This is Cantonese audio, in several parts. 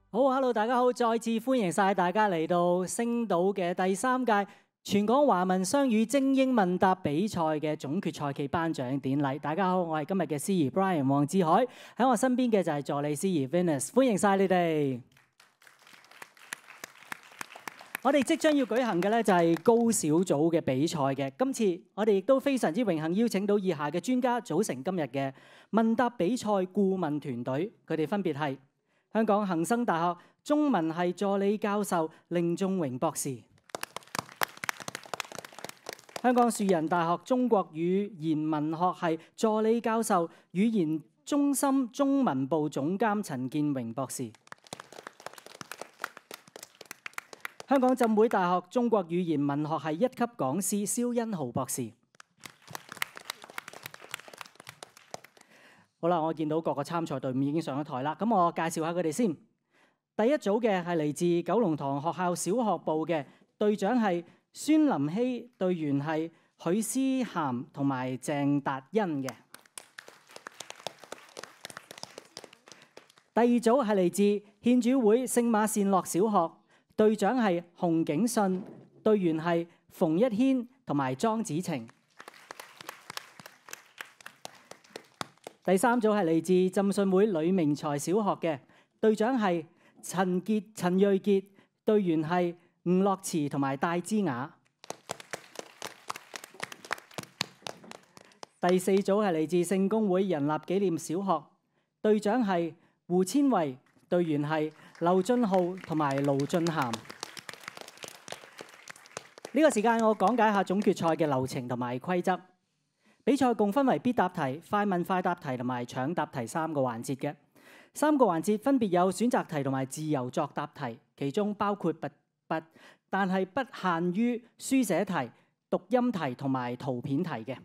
好，Hello，大家好，再次歡迎晒大家嚟到星島嘅第3屆全港華文雙語精英問答比賽嘅總決賽暨頒獎典禮。大家好，我係今日嘅司儀 Brian 黃志海，喺我身邊嘅就係助理司儀 Venus， 歡迎晒你哋。我哋即將要舉行嘅咧就係高小組嘅比賽嘅。今次我哋亦都非常之榮幸邀請到以下嘅專家組成今日嘅問答比賽顧問團隊，佢哋分別係香港恒生大學中文系助理教授令仲榮博士，香港樹仁大學中國語言文學系助理教授、語言中心中文部總監陳建榮博士，香港浸會大學中國語言文學系1級講師蕭欣浩博士。好啦，我見到各個參賽隊伍已經上咗台啦，咁我介紹下佢哋先。第一組嘅係嚟自九龍塘學校小學部嘅，隊長係孫林希，隊員係許思涵同埋鄭達欣嘅。第二組係嚟自獻主會聖馬善樂小學，隊長係洪景信，隊員係馮一軒同埋莊子晴。第三組係嚟自浸信會呂明才小學嘅，隊長係陳瑞傑，隊員係吳樂慈同埋戴之雅。第四組係嚟自聖公會仁立紀念小學，隊長係胡千惠，隊員係劉俊浩同埋盧俊涵。呢個時間我講解下總決賽嘅流程同埋規則。比賽共分為必答題、快問快答題同埋搶答題3個環節嘅。3個環節分別有選擇題同埋自由作答題，其中包括但係不限於書寫題、讀音題同埋圖片題嘅。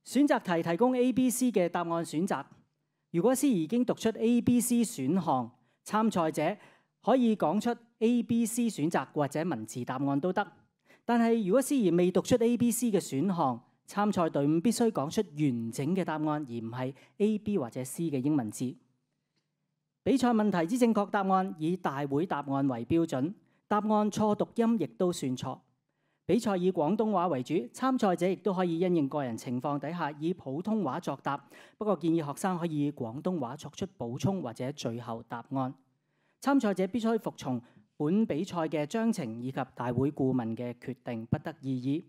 選擇題提供 A、B、C 嘅答案選擇。如果司儀已經讀出 A、B、C 選項，參賽者可以講出 A、B、C 選擇或者文字答案都得。但係如果司儀未讀出 A、B、C 嘅選項，參賽隊伍必須講出完整嘅答案，而唔係 A、B 或者 C 嘅英文字。比賽問題之正確答案以大會答案為標準，答案錯讀音亦都算錯。比賽以廣東話為主，參賽者亦都可以因應個人情況底下以普通話作答，不過建議學生可以以廣東話作出補充或者最後答案。參賽者必須服從本比賽嘅章程以及大會顧問嘅決定，不得異議。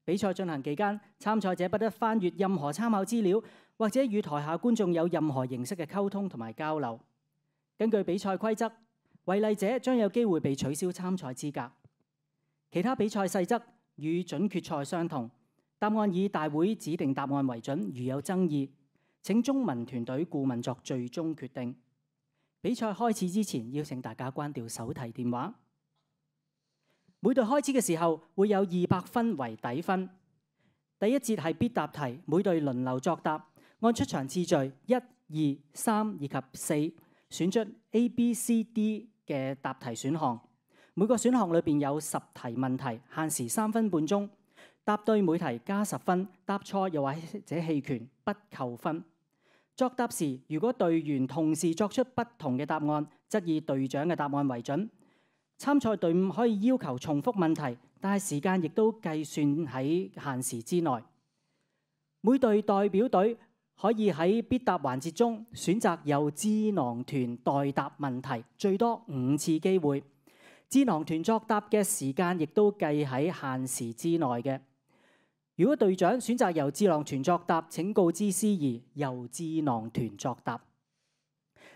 比賽進行期間，參賽者不得翻閱任何參考資料，或者與台下觀眾有任何形式嘅溝通同埋交流。根據比賽規則，違例者將有機會被取消參賽資格。其他比賽細則與準決賽相同，答案以大會指定答案為準。如有爭議，請中文團隊顧問作最終決定。比賽開始之前，邀請大家關掉手提電話。每隊開始嘅時候會有200分為底分。第一節係必答題，每隊輪流作答，按出場次序1、2、3以及4選出 A、B、C、D 嘅答題選項。每個選項裏邊有10題問題，限時3分半鐘。答對每題加10分，答錯又或者棄權不扣分。作答時，如果隊員同時作出不同嘅答案，則以隊長嘅答案為準。參賽隊伍可以要求重複問題，但係時間亦都計算喺限時之內。每隊代表隊可以喺必答環節中選擇由智囊團代答問題，最多5次機會。智囊團作答嘅時間亦都計喺限時之內嘅。如果隊長選擇由智囊團作答，請告知司儀由智囊團作答。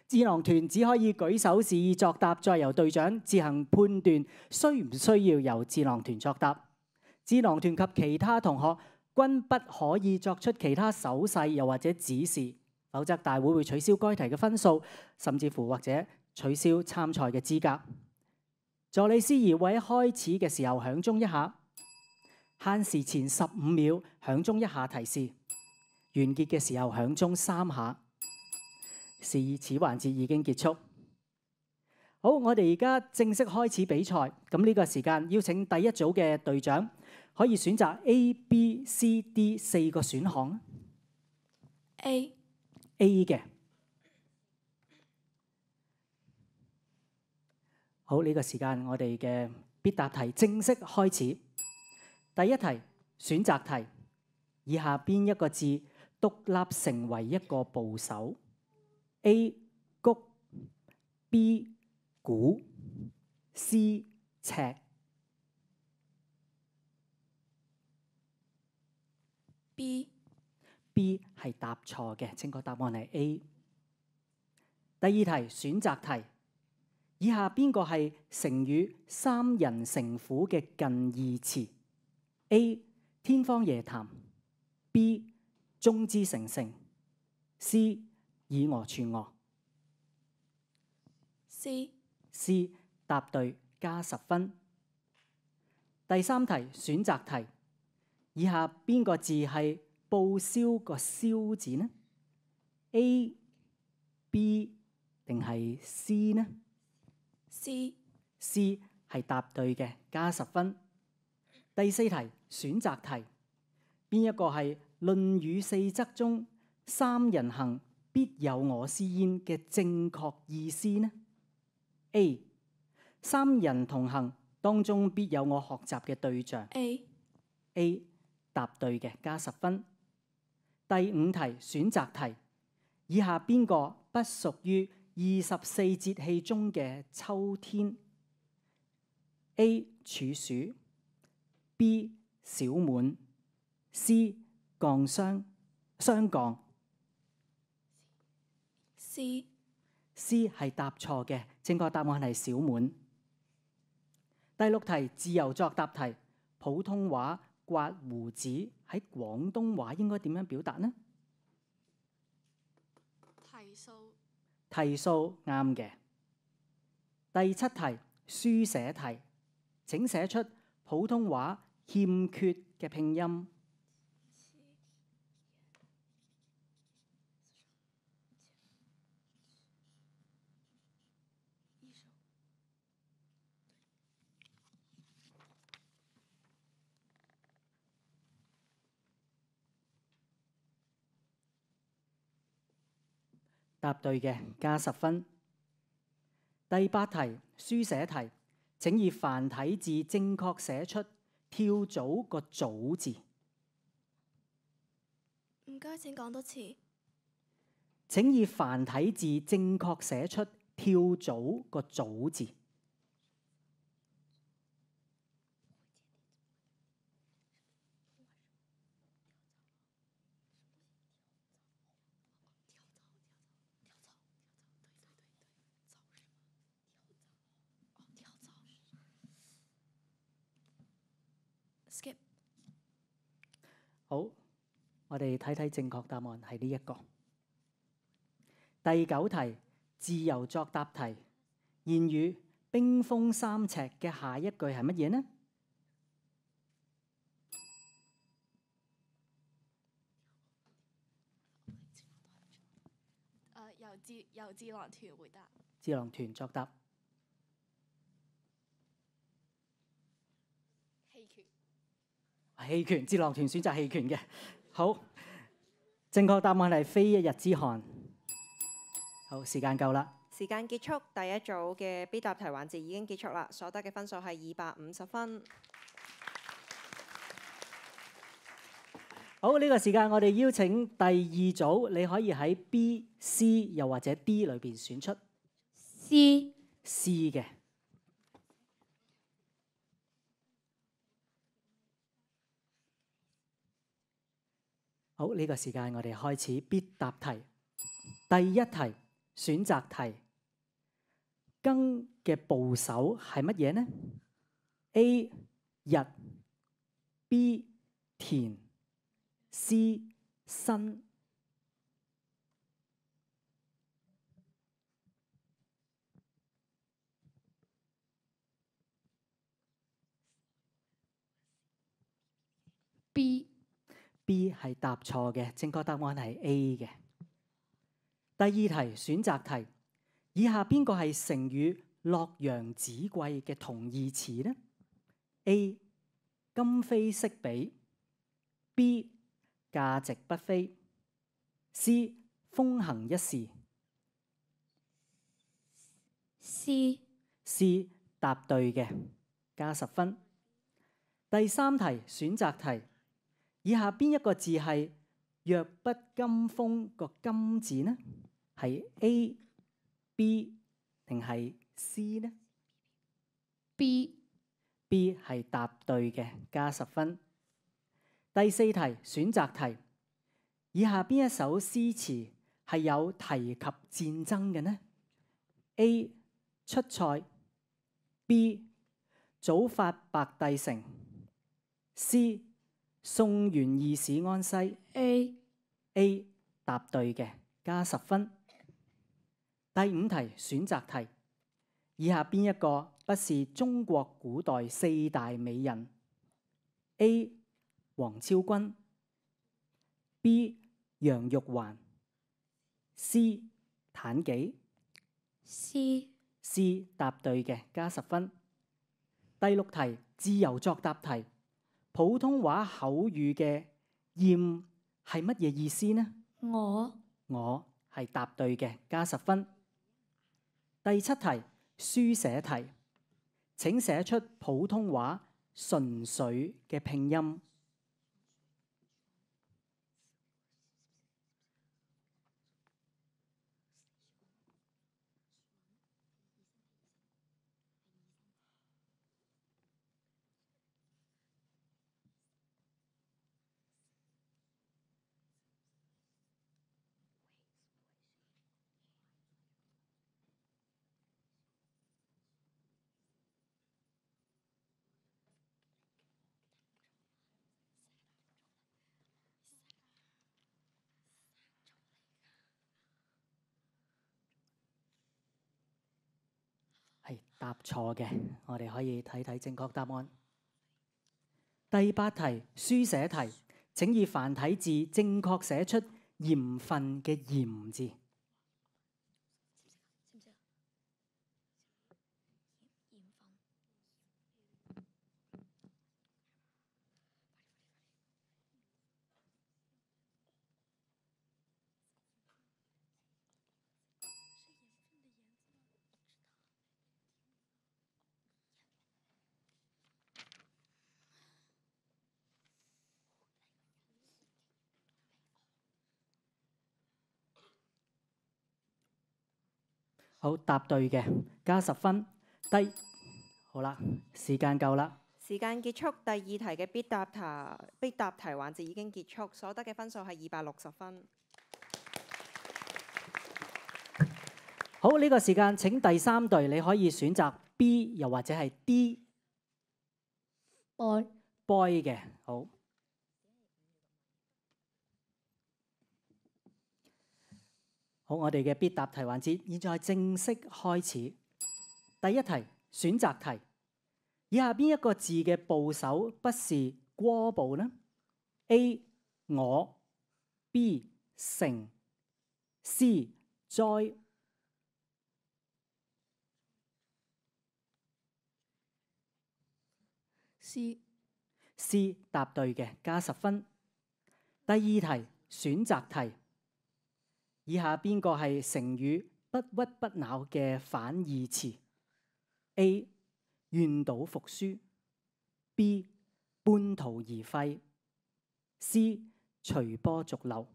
智囊團只可以舉手示意作答，再由隊長自行判斷需唔需要由智囊團作答。智囊團及其他同學均不可以作出其他手勢又或者指示，否則大會會取消該題嘅分數，甚至乎或者取消參賽嘅資格。助理司儀會喺開始嘅時候響鐘1下，限時前15秒響鐘1下提示，完結嘅時候響鐘3下。示意此環節已經結束。好，我哋而家正式開始比賽。咁呢個時間邀請第一組嘅隊長可以選擇 A、B、C、D 4個選項。A 嘅。好，呢個時間我哋嘅必答題正式開始。第一題選擇題，以下邊一個字獨立成為一個部首 ？A. 谷 B. 鼓 C. 尺 B。 B 係答錯嘅，正確答案係 A。第二題選擇題，以下邊個係成語三人成虎嘅近義詞 ？A. 天方夜譚 B. 眾志成城 C. 以訛傳訛 C。 C 答對加10分。第三題選擇題，以下邊個字係報銷個銷字呢 ？A、B 定係 C 呢 C。 C 係答對嘅，加10分。第四題選擇題，邊一個係《論語》四則中三人行必有我師焉嘅正確意思呢 ？A 三人同行當中必有我學習嘅對象。A 答對嘅，加10分。第五題選擇題，以下邊個不屬於24節氣中嘅秋天 ？A 處暑 B 小滿 C 降霜霜降 C。 C 係答錯嘅，正確答案係小滿。第六題自由作答題，普通話刮胡子喺廣東話應該點樣表達呢？提數。提數啱嘅。第七題書寫題，請寫出普通話欠缺嘅拼音。答對嘅，加10分。第八題書寫題，請以繁體字正確寫出跳蚤個蚤字。唔該，請講多次。請以繁體字正確寫出跳蚤個蚤字。Skip。好，我哋睇睇正確答案係呢一個。第九題自由作答題，言語冰封三尺嘅下一句係乜嘢呢？由智囊團回答。智囊團作答。棄權。棄權，智囊團選擇棄權嘅。好，正確答案係非一日之寒。好，時間夠啦。時間結束，第一組嘅必答題環節已經結束啦，所得嘅分數係250分。好，呢個時間我哋邀請第二組，你可以喺 B、C 又或者 D 裏邊選出 C。 C 嘅。好，呢個時間我哋開始必答題。第一題選擇題，庚嘅部首係乜嘢呢 ？A 日 B 田 C 申。B 係答錯嘅，正確答案係 A 嘅。第二題選擇題，以下邊個係成語洛陽紙貴嘅同義詞呢 ？A 今非昔比 B 價值不菲 C 風行一時。 C。 C 答對嘅，加10分。第3題選擇題，以下邊一個字係弱不禁風個禁字呢？係 A、B 定係 C 呢 B 係答對嘅，加10分。第4題選擇題，以下邊一首詩詞係有提及戰爭嘅呢 ？A. 出塞 B. 早發白帝城 C. 送元義士安西 A 答對嘅，加10分。第5題選擇題，以下邊一個不是中國古代4大美人 ？A. 王昭君 B. 楊玉環 C. 妲己 C 答對嘅，加10分。第6題自由作答題，普通話口語嘅厭係乜嘢意思呢？我係答對嘅，加10分。第7題書寫題，請寫出普通話純粹嘅拼音。係答錯嘅，我哋可以睇睇正確答案。第8題書寫題，請以繁體字正確寫出鹽分嘅鹽字。好，答對嘅，加10分。好啦，時間夠啦。時間結束，第2題嘅必答題環節已經結束，所得嘅分數係260分。好，呢個時間請第3隊你可以選擇 B 又或者係 D。 Boy 嘅，好。好，我哋嘅必答題環節現在正式開始。第1題選擇題，以下邊一個字嘅部首不是過部呢 ？A 我 B 成 C 哉。C 答對嘅，加10分。第2題選擇題，以下邊個係成語不屈不撓嘅反義詞 ？A 願賭服輸 B 半途而廢 C 隨波逐流。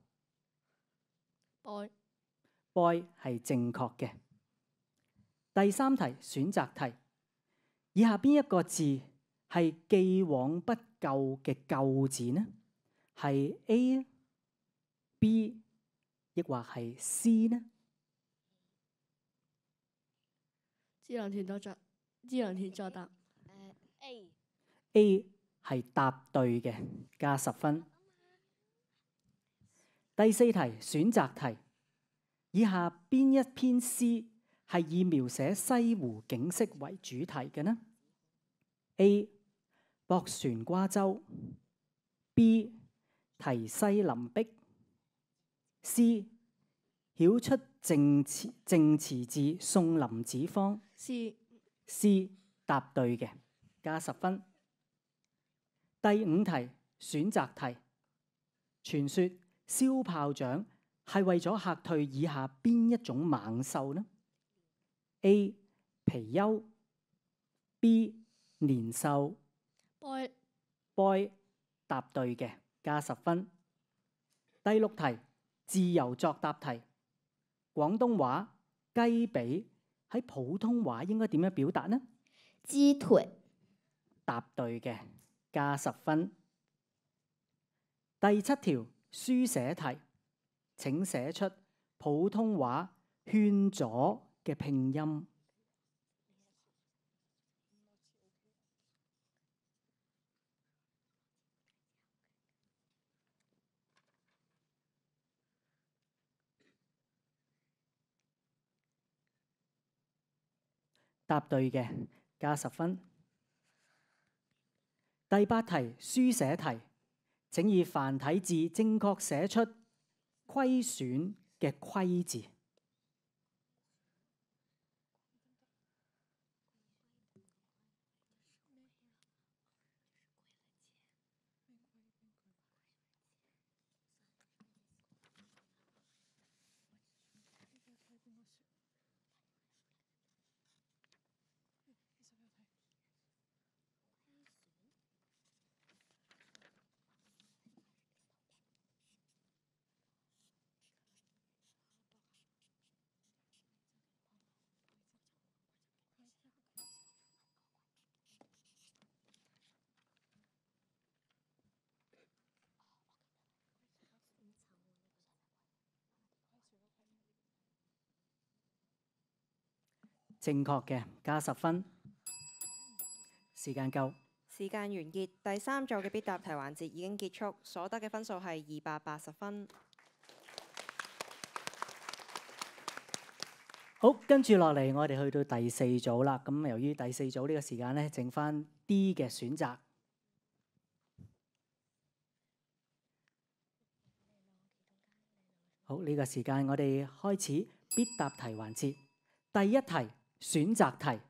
Boy 係正確嘅。第3題選擇題，以下邊一個字係既往不咎嘅咎字呢？係 A B 抑或係 C 呢？智囊團作答。A 係答對嘅，加10分。第4題選擇題，以下邊一篇詩係以描寫西湖景色為主題嘅呢？ A 泊船瓜洲 B 題西林壁 C 曉出淨詞字送林子方 C 答對嘅，加10分。第5題選擇題，傳說燒炮仗係為咗嚇退以下邊一種猛獸呢？ A 貔貅 B 年獸 boy boy 答對嘅，加10分。第6題自由作答題，廣東話雞髀喺普通話應該點樣表達呢？雞腿答對嘅，加10分。第7條書寫題，請寫出普通話勸咗嘅拼音。答對嘅，加10分。第8題書寫題，請以繁體字正確寫出虧損嘅虧字。正確嘅，加10分。時間夠。時間完結，第3組嘅必答題環節已經結束，所得嘅分數係280分。好，跟住落嚟，我哋去到第4組啦。咁由於第4組呢個時間咧，剩翻 D 嘅選擇。好，呢個時間我哋開始必答題環節。第1題選擇題，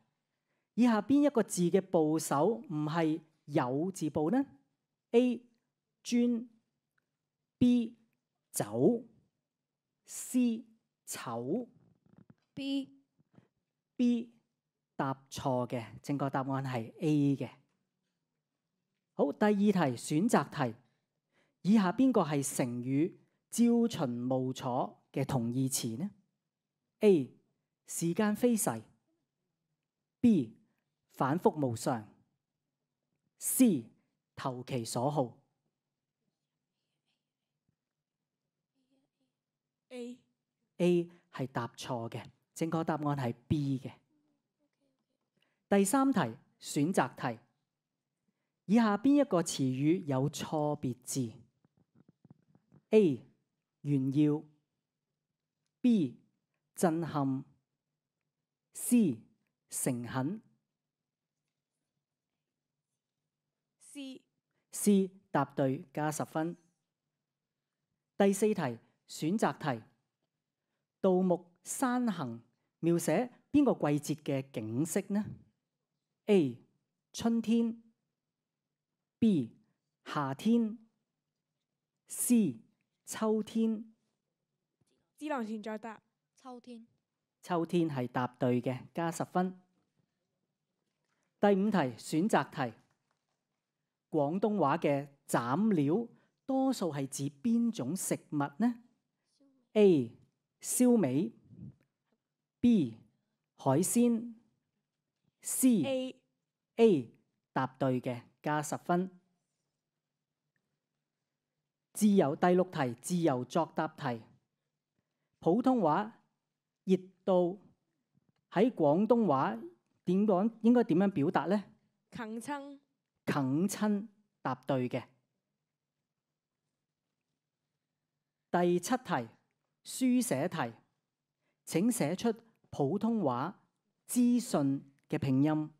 以下邊一個字嘅部首唔係有字部呢 ？A 磚 B 酒 C 醜 B 答錯嘅，正確答案係 A 嘅。好，第2題選擇題，以下邊個係成語朝秦暮楚嘅同義詞呢 ？A 時間飛逝 B 反覆無常 C 投其所好。 A A 係答錯嘅，正確答案係 B 嘅。第3題選擇題，以下邊一個詞語有錯別字 ？A 炫耀 B 震撼 C 誠懇。 C 答對，加10分。第4題選擇題，盜木山行描寫邊個季節嘅景色呢 ？A 春天 B 夏天 C 秋天。智能田再答秋天。秋天係答對嘅，加10分。第5題選擇題，廣東話嘅斬料多數係指邊種食物呢 ？A 燒味 B 海鮮 C A 答對嘅，加10分。第6題自由作答題，普通話熱到喺廣東話點講應該點樣表達呢？啃親啃親答對嘅。第7題書寫題，請寫出普通話資訊嘅拼音。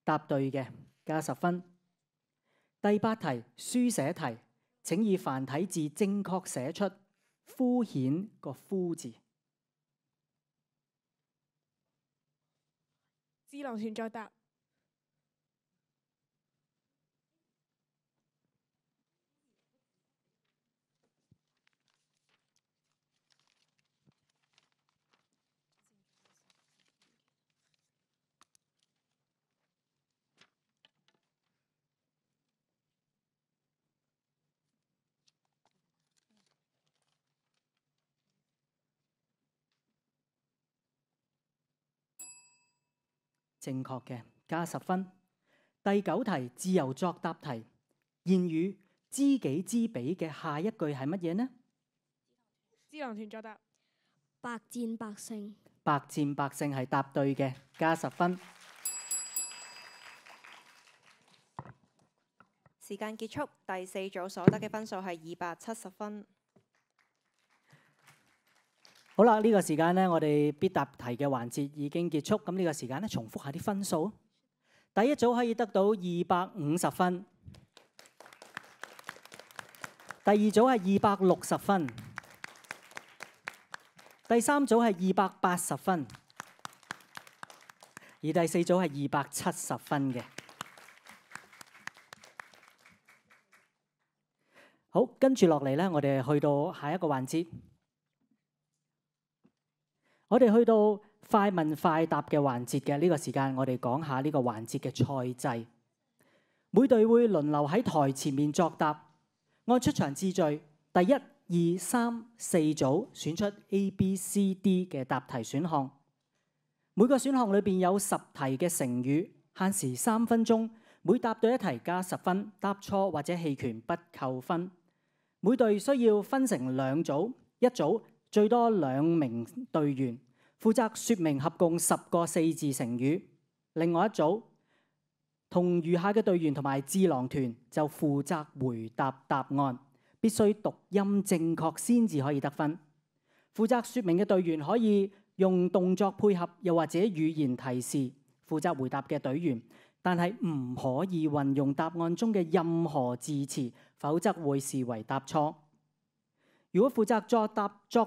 答對嘅，加10分。第8題書寫題，請以繁體字正確寫出敷衍個敷字。智能船作答。正確嘅，加10分。第9題自由作答題，言語知己知彼嘅下一句係乜嘢呢？智能船作答。百戰百勝。百戰百勝係答對嘅，加10分。時間結束，第4組所得嘅分數係270分。好啦，呢個時間呢，我哋必答題嘅環節已經結束。咁呢個時間呢，重複下啲分數。第一組可以得到250分，第二組係260分，第三組係280分，而第四組係270分嘅。好，跟住落嚟呢，我哋去到下一個環節。我哋去到快問快答嘅環節嘅呢個時間，我哋講下呢個環節嘅賽制。每隊會輪流喺台前面作答，按出場次序，第1、2、3、4組選出 A、B、C、D 嘅答題選項。每個選項裏邊有10題嘅成語，限時3分鐘。每答對一題加10分，答錯或者棄權不扣分。每隊需要分成2組，一組最多2名隊員負責説明合共10個4字成語，另外一組同餘下嘅隊員同埋智囊團就負責回答答案，必須讀音正確先至可以得分。負責説明嘅隊員可以用動作配合，又或者語言提示負責回答嘅隊員，但係唔可以運用答案中嘅任何字詞，否則會視為答錯。如果負責作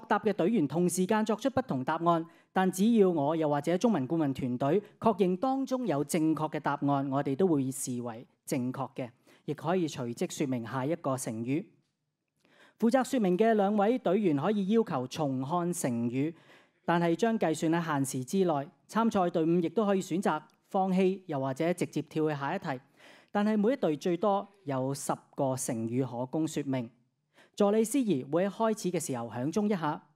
答嘅隊員同時間作出不同答案，但只要我又或者中文顧問團隊確認當中有正確嘅答案，我哋都會視為正確嘅，亦可以隨即説明下一個成語。負責説明嘅2位隊員可以要求重看成語，但係將計算喺限時之內。參賽隊伍亦都可以選擇放棄，又或者直接跳去下一題。但係每一隊最多有10個成語可供説明。助理司儀會喺開始嘅時候響鐘一下，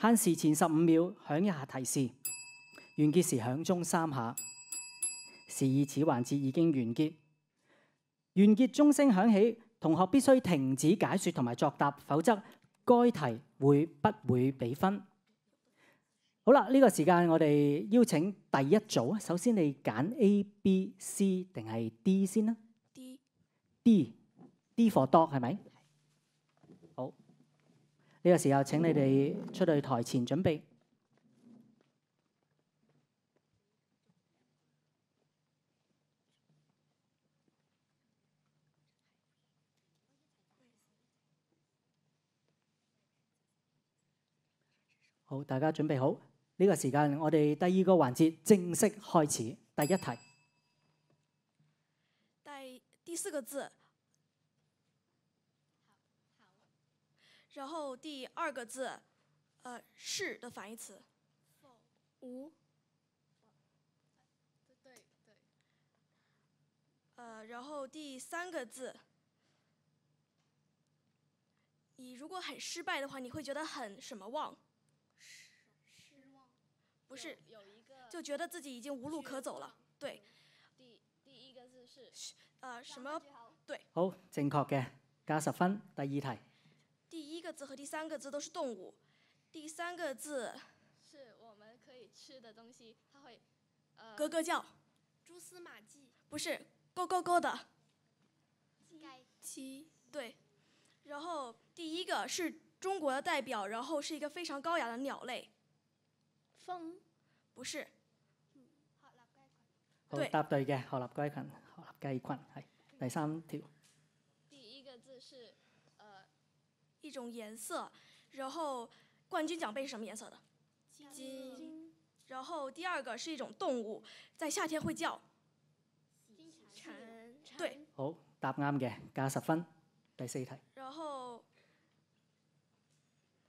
限時前15秒響一下提示，完結時響鐘3下。示意此環節已經完結。完結鐘聲響起，同學必須停止解説同埋作答，否則該題不會俾分。好啦，呢個時間我哋邀請第一組，首先你揀 A、B、C 定係 D 先啦。D for dog 係咪？好，呢個時候請你哋出去台前準備。好，大家準備好。呢個時間，我哋第2個環節正式開始。第1題，第4個字，然後第2個字，是的反義詞，無，對，然後第3個字，你如果很失敗的話，你會覺得很什麼忘？不是，就覺得自己已經無路可走了。對，第一個字是，什麼？對。好，正確嘅，加10分。第2題。第1個字和第3個字都是動物，第3個字是我們可以吃的東西，它會，咯咯叫。蛛絲馬跡。不是，咯咯咯的。雞。對。然後第1個是中國的代表，然後是一個非常高雅的鳥類。風，不是。好，答對嘅，鶴立雞群，鶴立雞群係第3條。第1個字是，一種顏色，然後冠軍獎盃是什麼顏色的？金。然後第二個是一種動物，在夏天會叫。對。好，答啱嘅，加10分。第4題。然後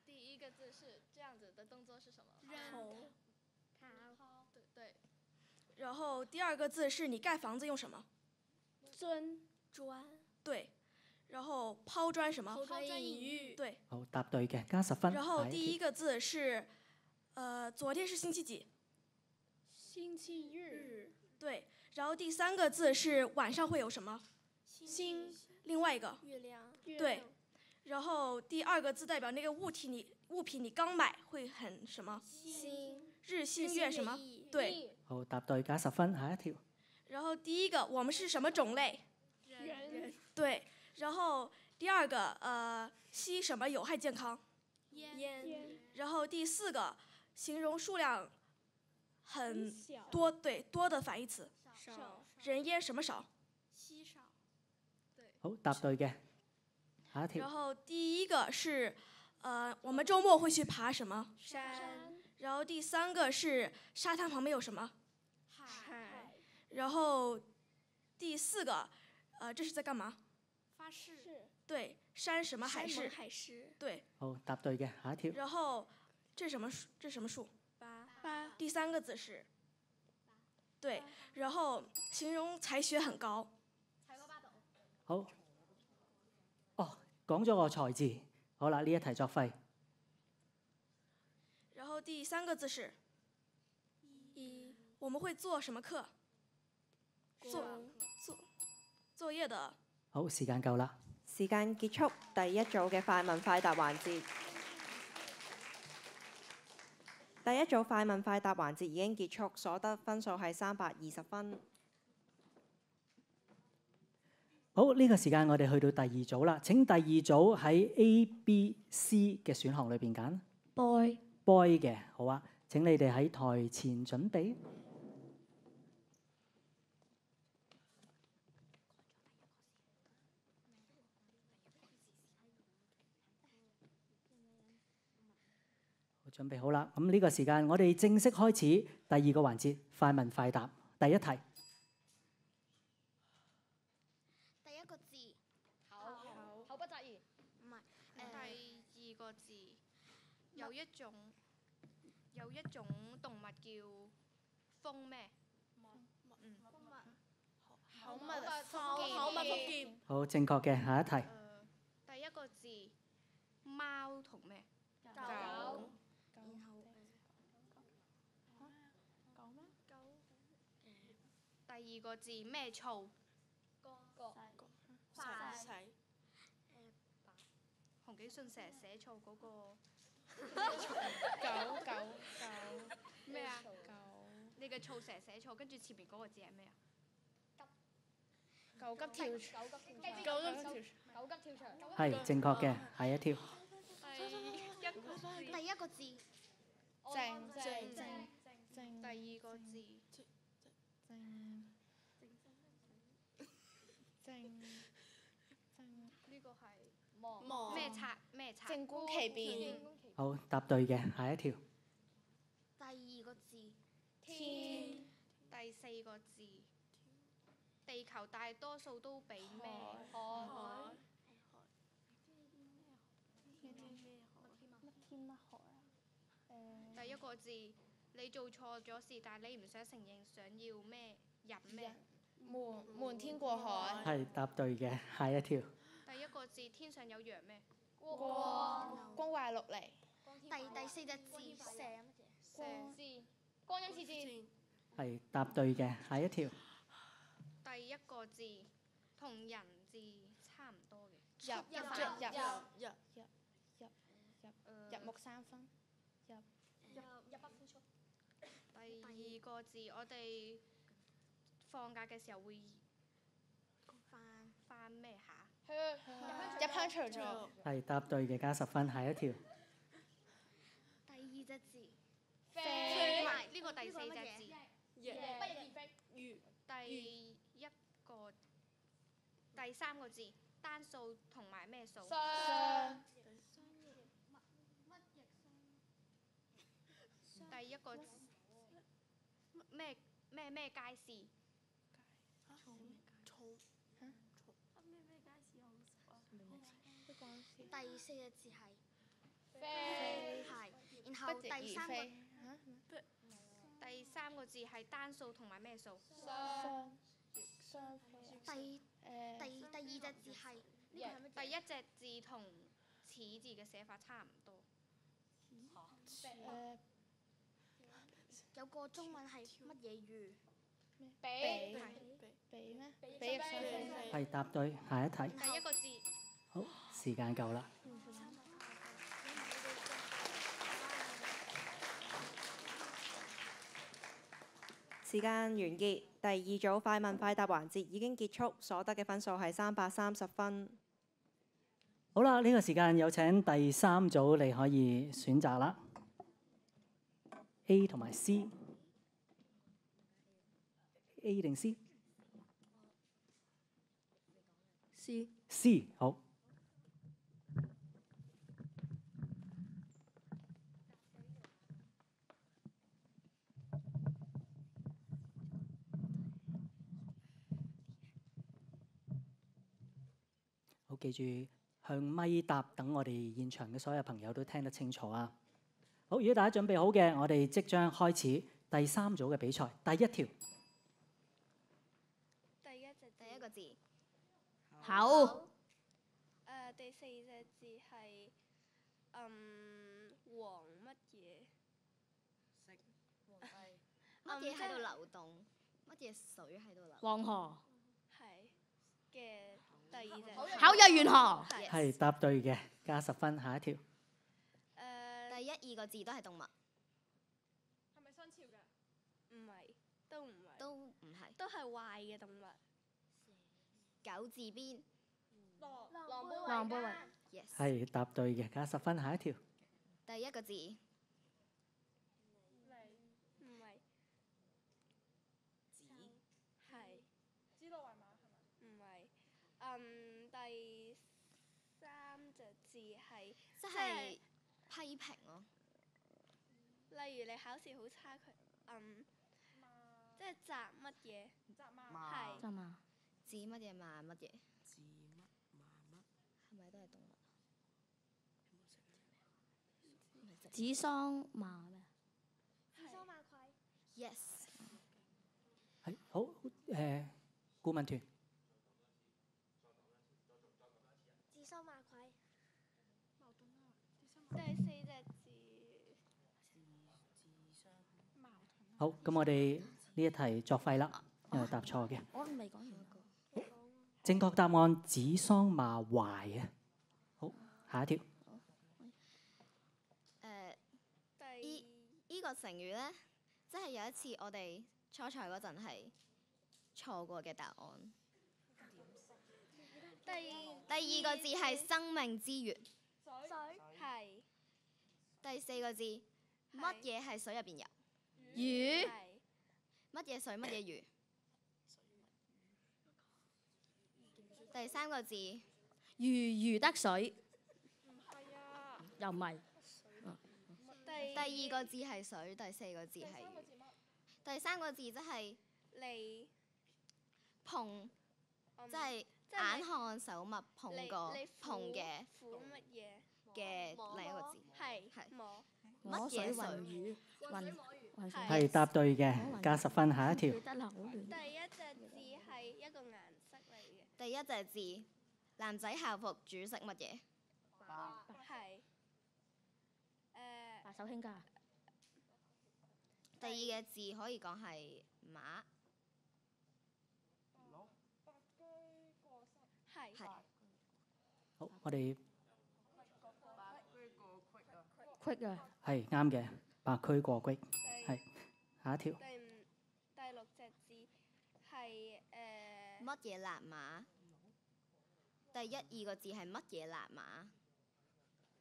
第一個字是這樣子的動作是什麼？對。然後第二個字是你蓋房子用什麼？磚。對。然後拋磚什麼？拋磚引玉。對。好，答對嘅，加10分。然後下第一個字是，昨天是星期幾？星期日。對。然後第三個字是晚上會有什麼？星。另外一個。月亮。對。然後第二個字代表那個物品你剛買會很什麼？星。日新月什麼？對。好，答對，加10分。下一條。然後第一個我們是什麼種類？人。對。然後第二個吸什麼有害健康？煙。然後第四個形容數量很小多，對，多的反義詞。少。人煙什麼少？稀少。好，答對嘅。下一條。然後第一個是我們週末會去爬什麼？山。然後第三個是沙灘旁邊有什麼？海。然後第四個這是在幹嘛？發誓。對，山什麼海誓？海誓。對。好，答對嘅。下一條。然後這是什麼樹？這是什麼樹？八。第三個字是。對。然後形容才學很高。好。哦，講咗個才字。好啦，呢一題作廢。然後第三個字是。我們會做什麼課？作業的。好，時間夠啦。時間結束，第一組嘅快問快答環節。第一組快問快答環節已經結束，所得分數係320分。好，呢個時間我哋去到第二組啦。請第二組喺 A、B、C 嘅選項裏邊揀。Boy 嘅，好啊。請你哋喺台前準備。準備好啦，咁呢個時間我哋正式開始第二個環節，快問快答。第一題，第一個字口不擇言，唔係第二個字有一種動物叫蜂咩？口蜜腹劍。好，正確嘅。下一題，第一個字貓同咩？狗。第二個字咩醋？細。洪景信成日寫錯嗰個。狗咩啊？你嘅醋成日寫錯，跟住前面嗰個字係咩啊？狗急跳牆。係正確嘅。下一條，第一個字靜。第二個字呢個係咩冊？靜觀其變。好，答對嘅。下一條，第二個字天。第四個字地球大多數都俾咩？海。第一個字你做錯咗事，但係你唔想承認，想要咩？人咩？瞞天過海。係答對嘅。下一條，第一個字天上有陽咩？光怪陸離。第四隻字蛇。光陰似箭。係答對嘅。下一條，第一個字同人字差唔多嘅。入木三分。入不敷出。第二個字我哋放假嘅時候會翻咩下？入鄉隨俗。係答對嘅，加10分。下一條，第二隻字飛，唔係呢個第四隻字。第三個字單數同埋咩數？雙。第一個字咩街市？第四個字係飛，係，然後不翼而飛。第三個字係單數同埋咩數？雙第二隻字係第一隻字同似字嘅寫法差唔多。有個中文係乜嘢魚？比咩？比翼雙飛。係答對，下一題。第一個字。好，時間夠啦。時間完結，第二組快問快答環節已經結束，所得嘅分數係330分。好啦，呢個時間有請第三組，你可以選擇啦。A 同埋 C。A 定 C？C 好。好，記住向咪答，等我哋現場嘅所有朋友都聽得清楚啊！好，如果大家準備好嘅，我哋即將開始第三組嘅比賽。第一條，第一個字。口。第四隻字係黃乜嘢？乜嘢喺度流動？乜嘢水喺度流動？黃河。係嘅第二隻。口若懸河。係答對嘅，加10分。下一條，第一二個字都係動物。係咪新潮㗎？唔係，都唔係，都唔係。都係壞嘅動物。九字邊。狼狽為。 Yes。係答對嘅，加10分。下一條，第一個字。唔係。係。指鹿為馬係咪？唔係。第三隻字係即係批評咯。例如你考試好差，佢即係責乜嘢？係。咋嘛？指乜嘢罵乜嘢？係咪都係動物？指桑罵咩？指桑罵槐。 Yes。係好顧問團。指桑罵槐。矛盾啊！第四隻字。矛盾。好，咁我哋呢一題作廢啦，因為答錯嘅。我未講完。正確答案指桑罵槐啊！好，下一條。依個成語咧，即係有一次我哋初賽嗰陣係錯過嘅答案。第二個字係生命之源。水。係。第四個字乜嘢係水入邊游？魚。係。乜嘢水乜嘢魚？第三個字如魚得水。唔係啊。又唔係。第二個字係水，第四個字係魚。第三個字即係你碰，即係眼看手勿碰個碰嘅苦乜嘢嘅另一個字。係。係摸。摸水乜嘢混水？魚。混水。係答對嘅，加10分。下一條。記得啦，好亂。第一隻字係一個顏色嚟嘅。第一隻字男仔校服主食乜嘢？係。白手興家。第二嘅字可以講係馬。係。係。好，我哋quick 啊。係啱嘅，白駒過隙。係下一條。第六隻字係乜嘢辣馬？第一二個字係乜嘢辣馬？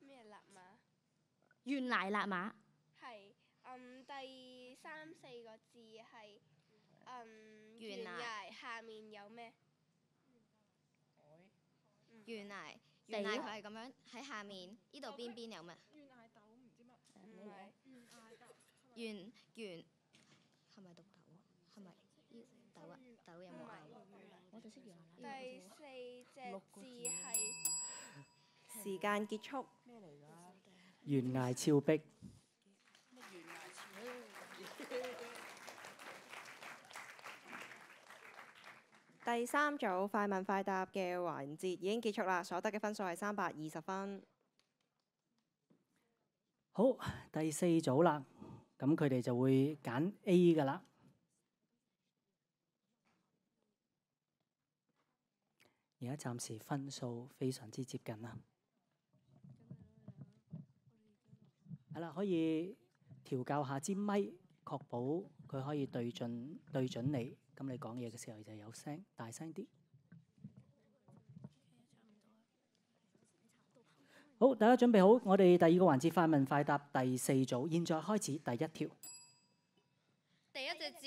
咩辣馬？原來辣馬。係。第三四個字係懸崖下面有咩？懸崖。懸崖佢係咁樣喺下面，呢度邊邊有咩？懸崖豆唔知乜。唔係。懸係咪讀豆啊？係咪豆啊？豆有冇啊？我就識羊奶。第四隻字係時間結束。懸崖峭壁。第三組快問快答嘅環節已經結束啦，所得嘅分數係320分。好，第四組啦，咁佢哋就會揀 A 噶啦。而家暫時分數非常之接近啦。係啦，可以調校下支咪，確保佢可以對準你。咁你講嘢嘅時候就有聲，大聲啲。好，大家準備好，我哋第二個環節快問快答第四組，現在開始第一條。第一隻字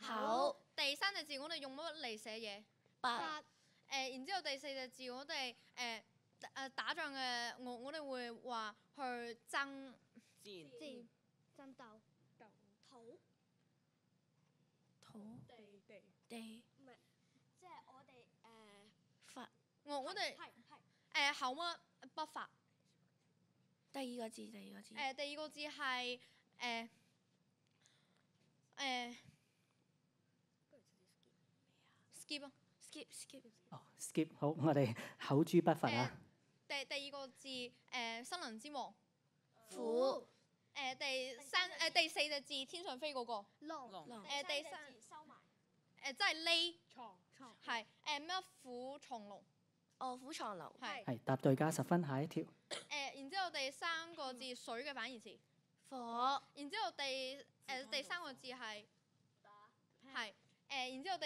口，第三隻字我哋用乜嚟寫嘢？筆。然之後第四隻字我哋打仗嘅，我哋會話去爭戰爭鬥土地，唔係即係我哋法。我哋口乜筆法？第二個字。第二個字係skip 啊 skip。哦 ，skip 好，我哋口誅筆伐啊。第二個字森林之王。虎。第四隻字天上飛嗰個。龍。第三收埋。即係匿。藏。係咩虎藏龍？臥虎藏龍。係答對加10分，下一條。然之後第三個字水嘅反義詞。火。然之後第三個字係然之後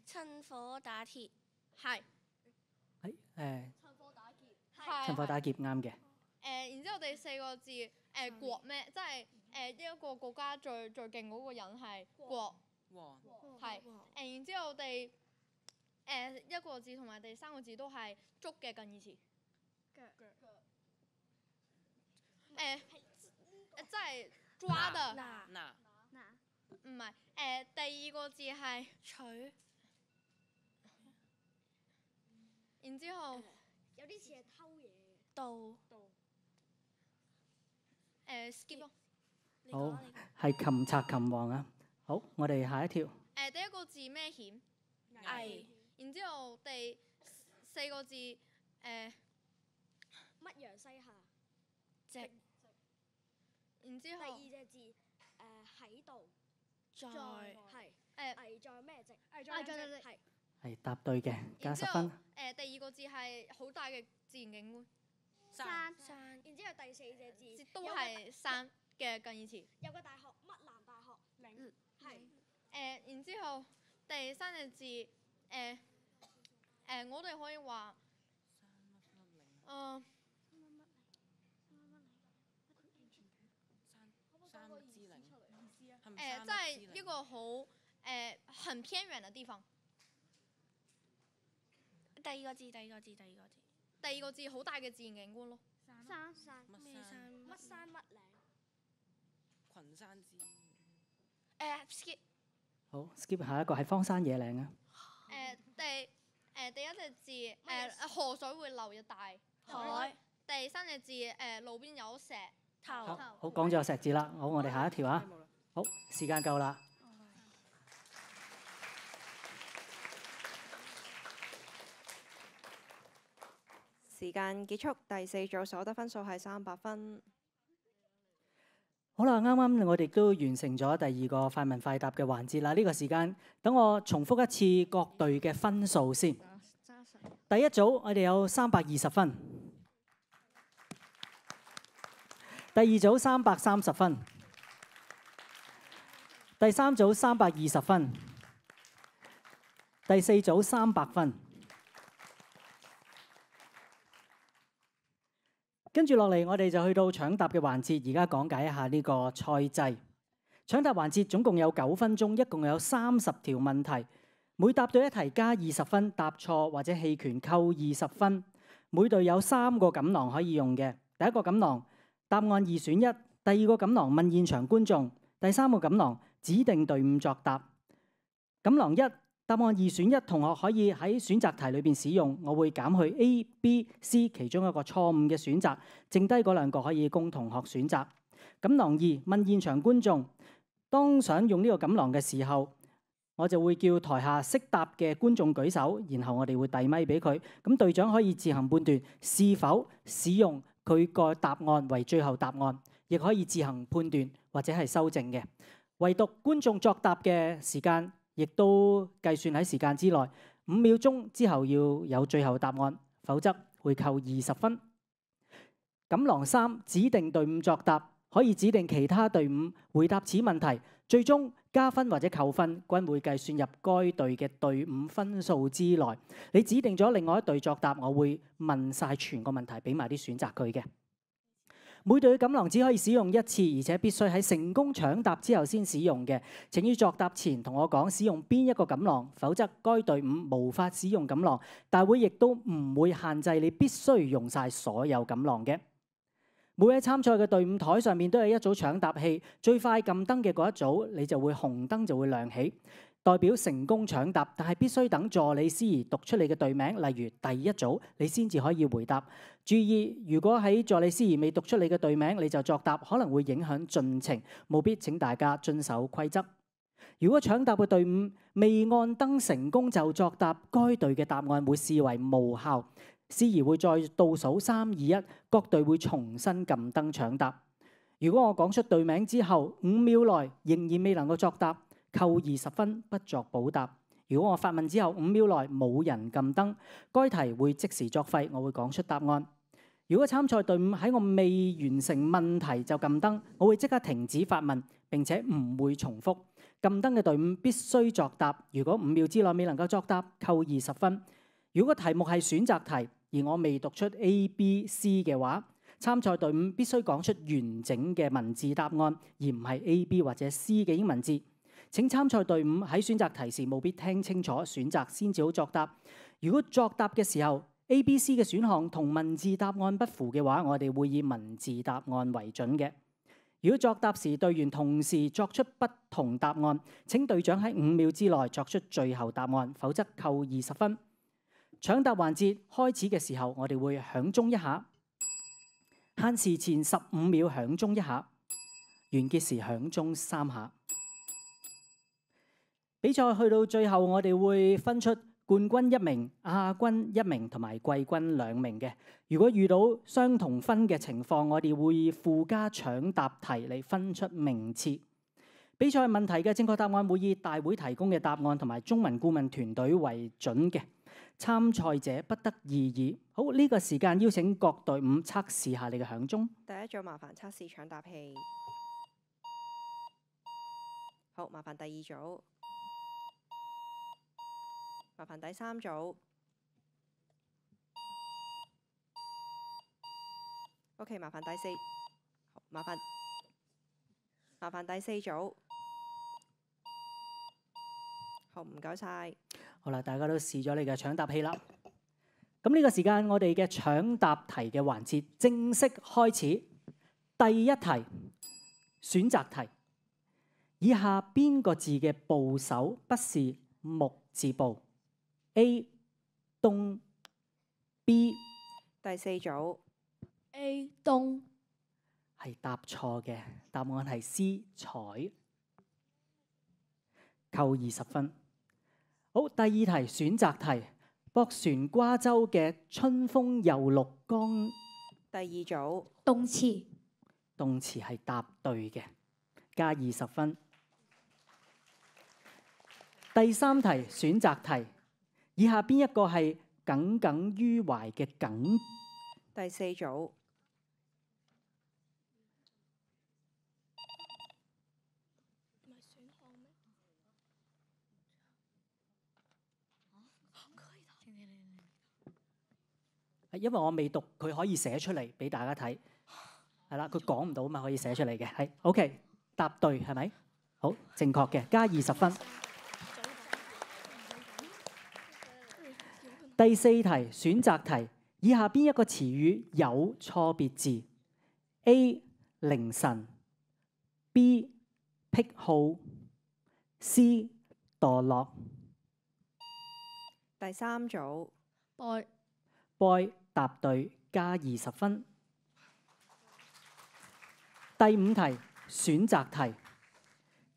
趁火打鐵。係。趁火係。打劫啱嘅。然之後第四個字國咩？即係一個國家最勁嗰個人係國王。係。然之後一個字同埋第三個字都係捉嘅近義詞。即係抓的。唔係。第二個字係取。然之後有啲似係偷嘢嘅。盜。skip 咯。好，係擒賊擒王啊。好，我哋下一條。第一個字咩險？危。然之後第四個字乜陽西下。直。然之後第二隻字喺度。在。係。危在咩直？危在直。係。係答對嘅，加10分。第二個字係好大嘅自然景觀。山。然之後第四隻字都係山嘅近義詞。有個大學，乜南大學。嶺。係。然之後第三隻字我哋可以話即係一個好很偏遠嘅地方。第二個字好大嘅自然景觀咯。山。咩山？乜山乜嶺？群山之。skip。好 ，skip 下一個係荒山野嶺啊。第一隻字河水會流入大海。第三隻字路邊有石頭。好，講咗個石字啦。好，我哋下一條啊。好，時間夠啦。時間結束，第四組所得分數係300分。好啦，啱啱我哋都完成咗第二個快問快答嘅環節啦。呢個時間，等我重複一次各隊嘅分數先。第一組我哋有320分，第二組330分，第三組320分，第四組300分。跟住落嚟，我哋就去到搶答嘅環節。而家講解一下呢個賽制。搶答環節總共有9分鐘，一共有30條問題。每答對一題加20分，答錯或者棄權扣20分。每隊有3個錦囊可以用嘅。第一個錦囊答案2選1，第二個錦囊問現場觀眾，第三個錦囊指定隊伍作答。錦囊一，答案二選一，同學可以喺選擇題裏邊使用。我會減去 A、B、C 其中一個錯誤嘅選擇，剩低嗰兩個可以供同學選擇。錦囊二，問現場觀眾，當想用呢個錦囊嘅時候，我就會叫台下識答嘅觀眾舉手，然後我哋會遞咪俾佢。咁隊長可以自行判斷是否使用佢個答案為最後答案，亦可以自行判斷或者係修正嘅。唯獨觀眾作答嘅時間，亦都計算喺時間之內，5秒鐘之後要有最後答案，否則會扣20分。錦囊三，指定隊伍作答，可以指定其他隊伍回答此問題，最終加分或者扣分均會計算入該隊嘅隊伍分數之內。你指定咗另外一隊作答，我會問晒全個問題，俾埋啲選擇佢嘅。每隊嘅錦囊只可以使用一次，而且必須喺成功搶答之後先使用嘅。請於作答前同我講使用邊一個錦囊，否則該隊伍無法使用錦囊。大會亦都唔會限制你必須用晒所有錦囊嘅。每位參賽嘅隊伍台上面都有一組搶答器，最快撳燈嘅嗰一組，你就會紅燈就會亮起，代表成功搶答。但係必須等助理司儀讀出你嘅隊名，例如第一組，你先至可以回答。注意，如果喺助理司儀未讀出你嘅隊名，你就作答，可能會影響進程，務必請大家遵守規則。如果搶答嘅隊伍未按燈成功就作答，該隊嘅答案會視為無效。司儀會再倒數3、2、1，各隊會重新撳燈搶答。如果我講出隊名之後5秒內仍然未能夠作答，扣20分，不作補答。如果我發問之後5秒內冇人撳燈，該題會即時作廢，我會講出答案。如果參賽隊伍喺我未完成問題就撳燈，我會即刻停止發問，並且唔會重複。撳燈嘅隊伍必須作答，如果5秒之內未能夠作答，扣20分。如果題目係選擇題，而我未讀出 A、B、C 嘅話，參賽隊伍必須講出完整嘅文字答案，而唔係 A、B 或者 C 嘅英文字。請參賽隊伍喺選擇題時務必聽清楚選擇先至好作答。如果作答嘅時候 A、B、C 嘅選項同文字答案不符嘅話，我哋會以文字答案為準嘅。如果作答時隊員同時作出不同答案，請隊長喺5秒之內作出最後答案，否則扣20分。搶答環節開始嘅時候，我哋會響鐘一下，限時前15秒響鐘一下，完結時響鐘3下。比賽去到最後，我哋會分出冠軍1名、亞軍1名同埋季軍2名嘅。如果遇到相同分嘅情況，我哋會附加搶答題嚟分出名次。比賽問題嘅正確答案會以大會提供嘅答案同埋中文顧問團隊為準嘅。參賽者不得異議。好，呢個時間邀請各隊伍測試下你嘅響鐘。第一組麻煩測試搶答器。好，麻煩第二組。麻煩第三組。OK， 麻煩第四。好，麻煩第四組。好，唔該晒。好啦，大家都試咗你嘅搶答器啦。咁呢個時間，我哋嘅搶答題嘅環節正式開始。第一題，選擇題。以下邊個字嘅部首不是木字部 ？A. 東 B. 第四組 A 東係答錯嘅，答案係 C 彩，扣20分。好，第二題選擇題，駁船瓜洲嘅春風又綠江。第二組動詞動詞係答對嘅，加20分。第三題選擇題，以下邊一個係耿耿於懷嘅耿？第四組因為我未讀，佢可以寫出嚟俾大家睇。係啦，佢講唔到嘛，可以寫出嚟嘅。係 OK， 答對係咪？好，正確嘅，加20分。第四題選擇題，以下邊一個詞語有錯別字 ？A. 凌晨 B. 癖好 C 墮落。第三組 boy 答對加20分。第5題選擇題，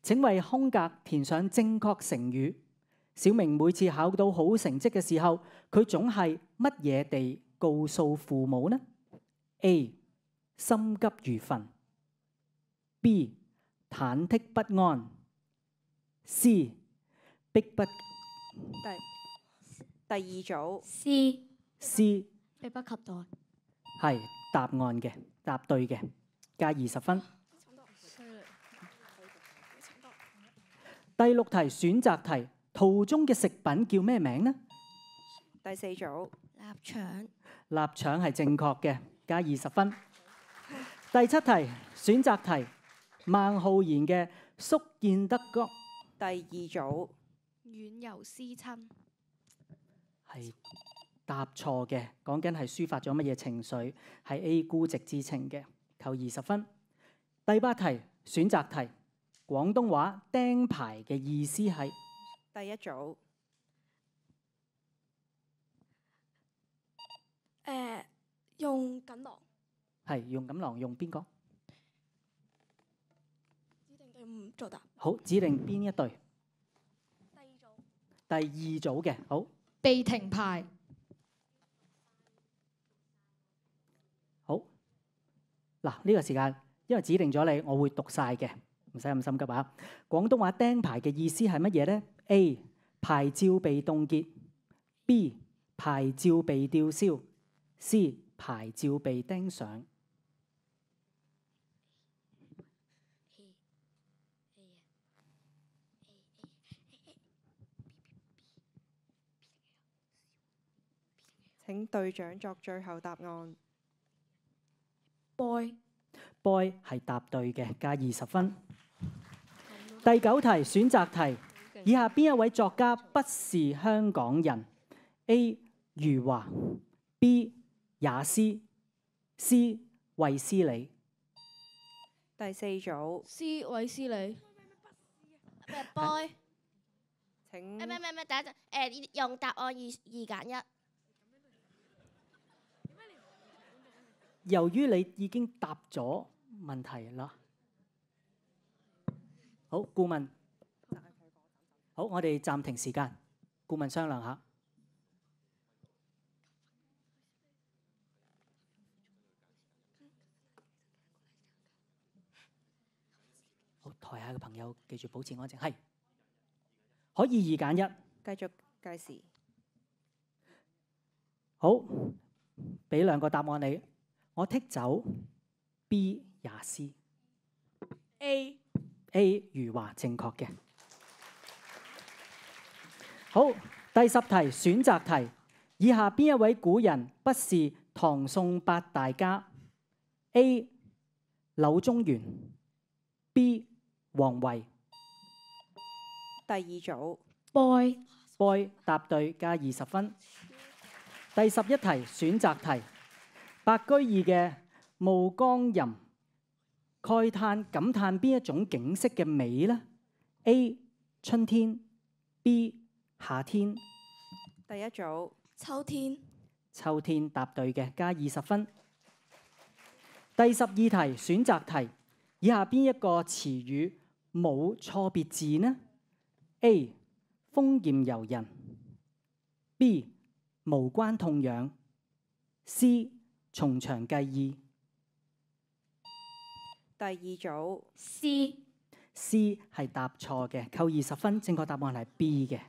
請為空格填上正確成語。小明每次考到好成績嘅時候，佢總係乜嘢地告訴父母呢？ A 心急如焚， B 忐忑不安， C 迫不。第二組 C 迫不及待。係答案嘅，答對嘅，加20分。第6題選擇題，圖中嘅食品叫咩名呢？第四組臘腸。臘腸係正確嘅，加20分。第7題選擇題，孟浩然嘅《宿建德江》第二組遠遊思親。係答錯嘅，講緊係抒發咗乜嘢情緒？係 A 孤寂之情嘅，扣20分。第8題選擇題，廣東話釘牌嘅意思係？第一組用錦囊。係用錦囊，用邊個？指定隊伍作答。好，指定邊一隊？第二組。第2組嘅，好。被停牌。好，嗱呢個時間，因為指定咗你，我會讀晒嘅，唔使咁心急啊。廣東話釘牌嘅意思係乜嘢呢？ A 牌照被凍結， B 牌照被吊銷， C 牌照被釘上。請隊長作最後答案。boy 係答對嘅，加20分。第9題選擇題，以下邊一位作家不是香港人？ A 余華， B 也斯， C 衛斯理。第四組 C 衛斯理。咩 boy？請咩，等一陣，用答案二揀一。由於你已經答咗問題啦，好，顧問，好，我哋暫停時間，顧問商量下。好，台下嘅朋友記住保持安靜，係可以2揀1，繼續計時。好，俾2個答案你。我剔走 B 也斯。 A 余華正確嘅。好，第10題選擇題，以下邊一位古人不是唐宋八大家？ A 柳宗元， B 王維。第二組 boy 答對，加20分。第11題選擇題，白居易嘅《暮江吟》慨嘆感嘆邊一種景色嘅美呢？ A 春天， B 夏天。第一組秋天答對嘅，加20分。第12題選擇題，以下邊一個詞語冇錯別字呢？ A 豐儉由人， B 無關痛癢， C 從長計議。第二組 C 係答錯嘅，扣20分。正確答案係 B 嘅。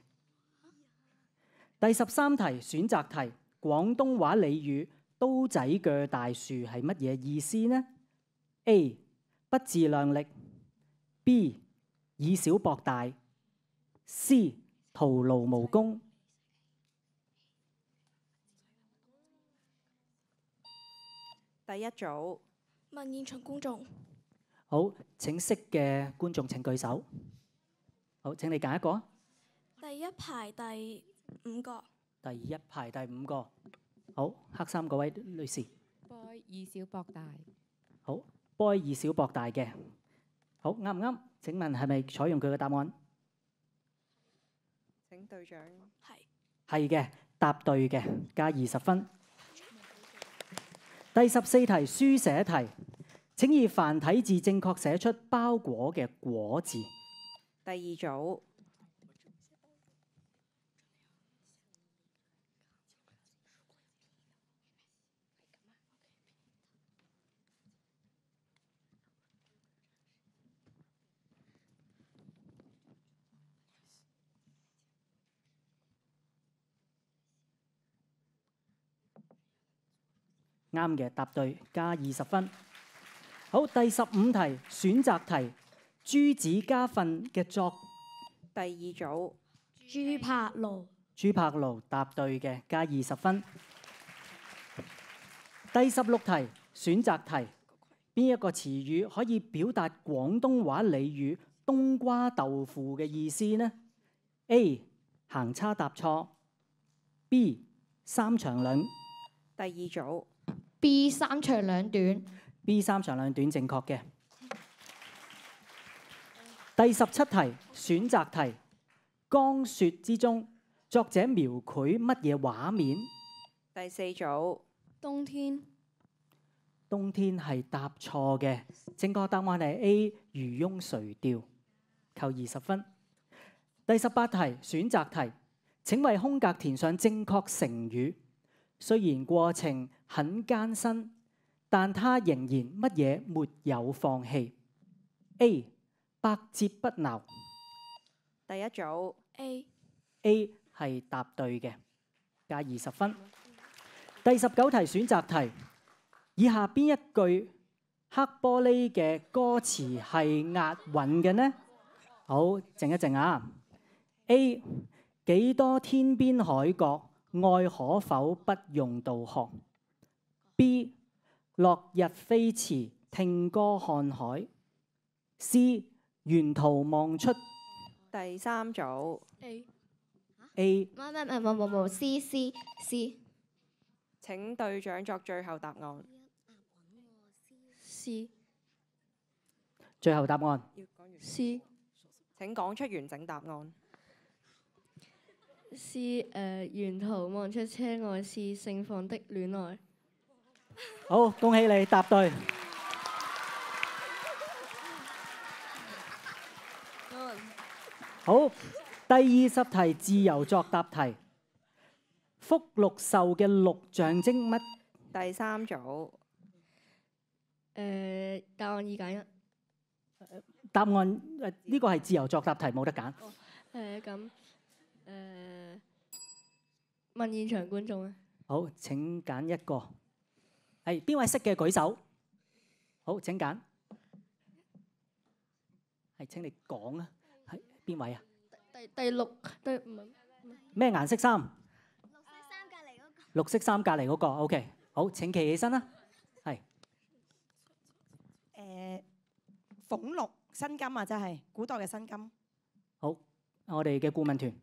第13題選擇題，廣東話俚語刀仔鋸大樹係乜嘢意思呢？ A 不自量力， B 以小博大， C 徒勞無功。第一組問現場觀眾。好，請識嘅觀眾請舉手。好，請你揀一個啊。第一排第5個。第1排第5個。好，黑衫嗰位女士。boy 以小博大。好 ，boy 以小博大嘅。好，啱唔啱？請問係咪採用佢嘅答案？請隊長。係嘅，答對嘅，加20分。第14題書寫題，請以繁體字正確寫出包裹嘅果字。第二組。啱嘅，答對，加20分。好，第15題選擇題，朱子家訓嘅作。第二組。朱柏盧。朱柏盧答對嘅，加20分。第16題選擇題，邊一個詞語可以表達廣東話俚語冬瓜豆腐嘅意思呢 ？A. 行差踏錯 B. 三長兩。第二組。B 三長兩短。B 三長兩短正確嘅。第17題選擇題，江雪之中，作者描繪乜嘢畫面？第四組。冬天。冬天係答錯嘅，正確答案係 A 漁翁垂釣，扣20分。第18題選擇題，請為空格填上正確成語。雖然過程很艱辛，但他仍然乜嘢沒有放棄。A 百折不撓。第一組。A 係答對嘅，加20分。第19題選擇題，以下邊一句黑玻璃嘅歌詞係押韻嘅呢？好，靜一靜啊。A 幾多天邊海角，愛可否不用導航 ？B 落日飛馳，聽歌看海。C 沿途望出。第三組。A 冇 C。請隊長作最後答案。C。最後答案。C。請講出完整答案。C 沿途望出車外是盛放的戀愛。好，恭喜你答對。好，第20題自由作答題。福祿壽嘅祿象徵乜？第三組。答案2揀1。答案呢個係自由作答題，冇得揀。咁問現場觀眾啊。好，請揀一個。係邊位識嘅舉手？好，請揀。係請你講啊。係邊位啊？第六唔係咩顏色衫？綠色衫隔離嗰個。OK， 好，請企起身啦。係。俸祿薪金啊，真係古代嘅薪金。好，我哋嘅顧問團。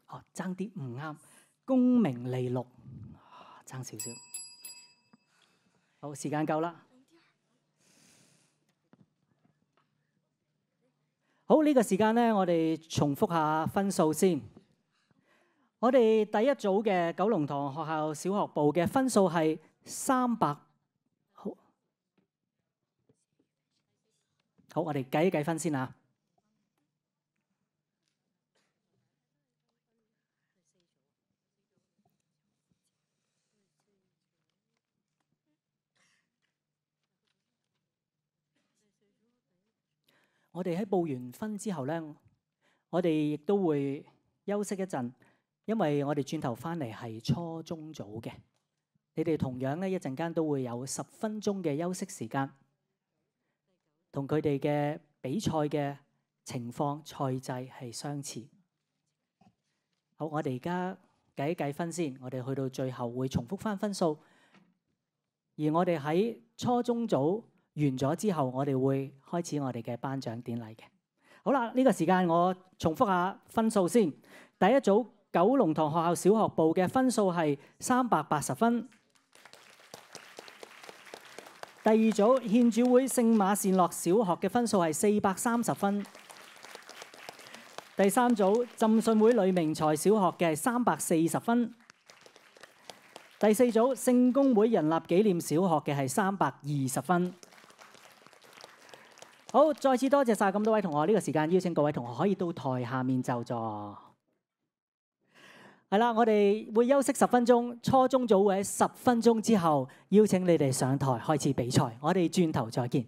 哦，爭啲唔啱。功名利祿，爭少少。好，時間夠啦。好，呢個時間呢，我哋重複下分數先。我哋第一組嘅九龍塘學校小學部嘅分數係300。好，我哋計一計分先啊。我哋喺報完分之後呢，我哋亦都會休息一陣，因為我哋轉頭翻嚟係初中組嘅。你哋同樣呢，一陣間都會有10分鐘嘅休息時間，同佢哋嘅比賽嘅情況賽制係相似。好，我哋而家計一計分先，我哋去到最後會重複翻分數，而我哋喺初中組完咗之後，我哋會開始我哋嘅頒獎典禮嘅。好啦，呢個時間我重複下分數先。第一組九龍塘學校小學部嘅分數係380分。第二組獻主會聖馬善樂小學嘅分數係430分。第3組浸信會呂明才小學嘅係340分。第4組聖公會仁立紀念小學嘅係320分。好，再次多謝晒咁多位同學，呢個時間邀請各位同學可以到台下面就座。係啦，我哋會休息10分鐘，初中組會喺10分鐘之後邀請你哋上台開始比賽。我哋轉頭再見。